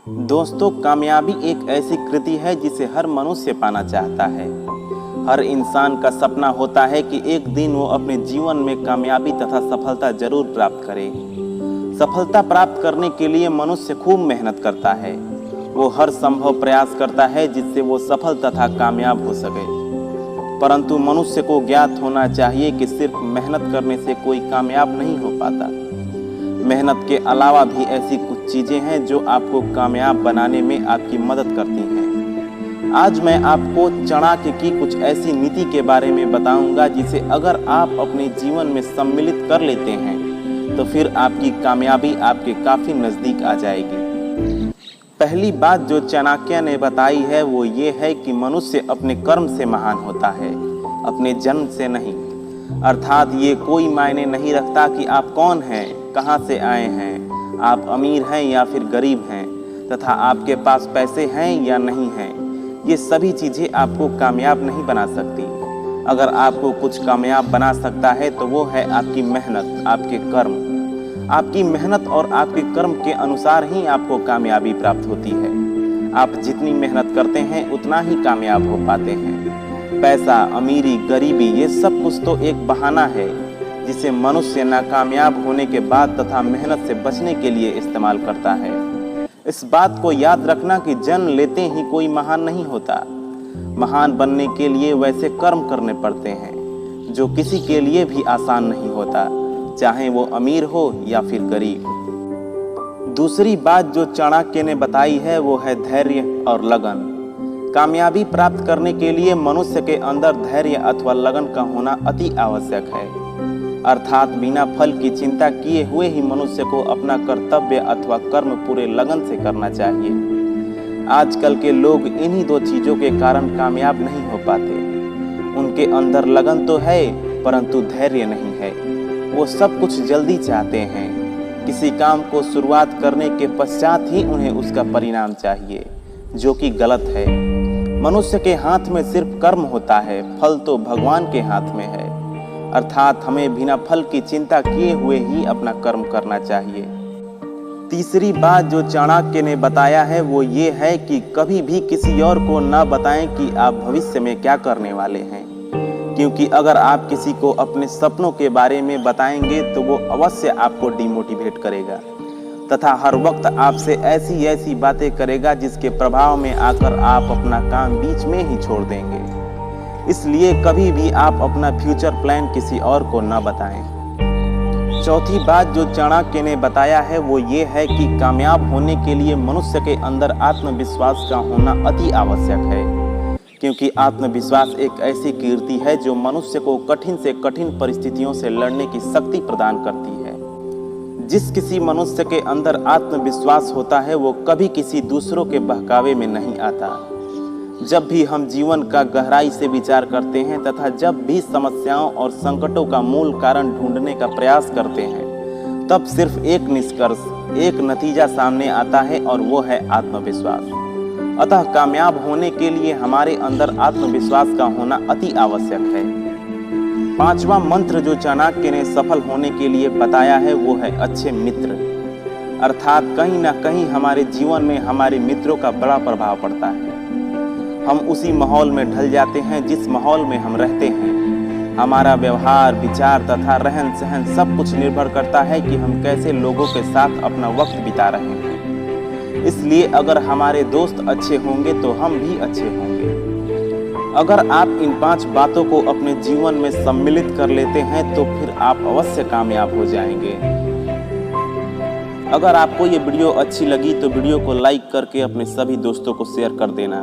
दोस्तों, कामयाबी एक ऐसी कृति है जिसे हर मनुष्य पाना चाहता है। हर इंसान का सपना होता है कि एक दिन वो अपने जीवन में कामयाबी तथा सफलता जरूर प्राप्त करे। सफलता प्राप्त करने के लिए मनुष्य खूब मेहनत करता है। वो हर संभव प्रयास करता है जिससे वो सफल तथा कामयाब हो सके। परंतु मनुष्य को ज्ञात होना चाहिए कि सिर्फ मेहनत करने से कोई कामयाब नहीं हो पाता। मेहनत के अलावा भी ऐसी कुछ चीज़ें हैं जो आपको कामयाब बनाने में आपकी मदद करती हैं। आज मैं आपको चाणक्य की कुछ ऐसी नीति के बारे में बताऊंगा जिसे अगर आप अपने जीवन में सम्मिलित कर लेते हैं तो फिर आपकी कामयाबी आपके काफ़ी नज़दीक आ जाएगी। पहली बात जो चाणक्य ने बताई है वो ये है कि मनुष्य अपने कर्म से महान होता है, अपने जन्म से नहीं। अर्थात ये कोई मायने नहीं रखता कि आप कौन हैं, कहाँ से आए हैं, आप अमीर हैं या फिर गरीब हैं, तथा आपके पास पैसे हैं या नहीं हैं। ये सभी चीज़ें आपको कामयाब नहीं बना सकती। अगर आपको कुछ कामयाब बना सकता है तो वो है आपकी मेहनत, आपके कर्म। आपकी मेहनत और आपके कर्म के अनुसार ही आपको कामयाबी प्राप्त होती है। आप जितनी मेहनत करते हैं उतना ही कामयाब हो पाते हैं। पैसा, अमीरी, गरीबी ये सब कुछ तो एक बहाना है जिसे मनुष्य नाकामयाब होने के बाद तथा मेहनत से बचने के लिए इस्तेमाल करता है। इस बात को याद रखना कि जन्म लेते ही कोई महान नहीं होता। महान बनने के लिए वैसे कर्म करने पड़ते हैं जो किसी के लिए भी आसान नहीं होता, चाहे वो अमीर हो या फिर गरीब। दूसरी बात जो चाणक्य ने बताई है वो है धैर्य और लगन। कामयाबी प्राप्त करने के लिए मनुष्य के अंदर धैर्य अथवा लगन का होना अति आवश्यक है। अर्थात बिना फल की चिंता किए हुए ही मनुष्य को अपना कर्तव्य अथवा कर्म पूरे लगन से करना चाहिए। आजकल के लोग इन्हीं दो चीज़ों के कारण कामयाब नहीं हो पाते। उनके अंदर लगन तो है परंतु धैर्य नहीं है। वो सब कुछ जल्दी चाहते हैं। किसी काम को शुरुआत करने के पश्चात ही उन्हें उसका परिणाम चाहिए, जो कि गलत है। मनुष्य के हाथ में सिर्फ कर्म होता है, फल तो भगवान के हाथ में है। अर्थात हमें बिना फल की चिंता किए हुए ही अपना कर्म करना चाहिए। तीसरी बात जो चाणक्य ने बताया है वो ये है कि कभी भी किसी और को न बताएं कि आप भविष्य में क्या करने वाले हैं, क्योंकि अगर आप किसी को अपने सपनों के बारे में बताएंगे तो वो अवश्य आपको डिमोटिवेट करेगा तथा हर वक्त आपसे ऐसी बातें करेगा जिसके प्रभाव में आकर आप अपना काम बीच में ही छोड़ देंगे। इसलिए कभी भी आप अपना फ्यूचर प्लान किसी और को न बताएं। चौथी बात जो चाणक्य ने बताया है वो ये है कि कामयाब होने के लिए मनुष्य के अंदर आत्मविश्वास का होना अति आवश्यक है, क्योंकि आत्मविश्वास एक ऐसी कीर्ति है जो मनुष्य को कठिन से कठिन परिस्थितियों से लड़ने की शक्ति प्रदान करती है। जिस किसी मनुष्य के अंदर आत्मविश्वास होता है वो कभी किसी दूसरों के बहकावे में नहीं आता। जब भी हम जीवन का गहराई से विचार करते हैं तथा जब भी समस्याओं और संकटों का मूल कारण ढूंढने का प्रयास करते हैं, तब सिर्फ एक निष्कर्ष, एक नतीजा सामने आता है और वो है आत्मविश्वास। अतः कामयाब होने के लिए हमारे अंदर आत्मविश्वास का होना अति आवश्यक है। पांचवा मंत्र जो चाणक्य ने सफल होने के लिए बताया है वो है अच्छे मित्र। अर्थात कहीं ना कहीं हमारे जीवन में हमारे मित्रों का बड़ा प्रभाव पड़ता है। हम उसी माहौल में ढल जाते हैं जिस माहौल में हम रहते हैं। हमारा व्यवहार, विचार तथा रहन सहन सब कुछ निर्भर करता है कि हम कैसे लोगों के साथ अपना वक्त बिता रहे हैं। इसलिए अगर हमारे दोस्त अच्छे होंगे तो हम भी अच्छे होंगे। अगर आप इन 5 बातों को अपने जीवन में सम्मिलित कर लेते हैं तो फिर आप अवश्य कामयाब हो जाएंगे। अगर आपको ये वीडियो अच्छी लगी तो वीडियो को लाइक करके अपने सभी दोस्तों को शेयर कर देना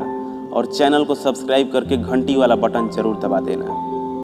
और चैनल को सब्सक्राइब करके घंटी वाला बटन जरूर दबा देना।